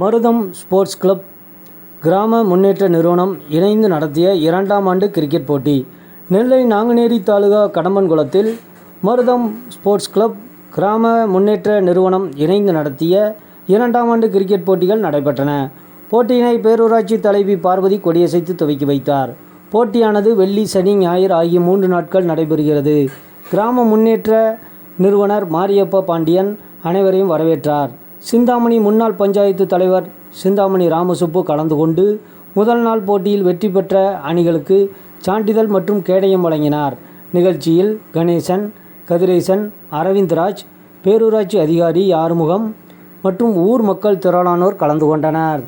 மருதம் sports club கிராம முன்னேற்ற நிறுவனம் இணைந்து நடத்திய 2ஆம் ஆண்டு கிரிக்கெட் போட்டி நெல்லை நாங்குநேரி தாலுகா கடம்பன்குளத்தில் மருதம் ஸ்போர்ட்ஸ் கிளப் கிராம முன்னேற்ற நிறுவனம் இணைந்து நடத்திய 2ஆம் ஆண்டு கிரிக்கெட் போட்டிகள் நடைபெற்றன. போட்டியினை பேரூராட்சி தலைவி பார்வதி கொடியசைத்து துவக்கி வைத்தார். போட்டியானது வெள்ளி, சனி, ஞாயிறு ஆகிய 3 நாட்கள் நடைபெறுகிறது. கிராம முன்னேற்ற நிறுவனர் மாரியப்ப பாண்டியன் அனைவரையும் வரவேற்றார். சிந்தாமணி முன்னாள் பஞ்சாயத்து தலைவர் சிந்தாமணி ராமசுப்பு கலந்து கொண்டு முதல் நாள் போட்டியில் வெற்றி பெற்ற அணிகளுக்கு சான்றிதழ் மற்றும் கேடயம் வழங்கினார். நிகழ்ச்சியில் கணேசன், கதிரேசன், அரவிந்த்ராஜ், பேரூராட்சி அதிகாரி ஆறுமுகம் மற்றும் ஊர் மக்கள் திரளானோர் கலந்து கொண்டனர்.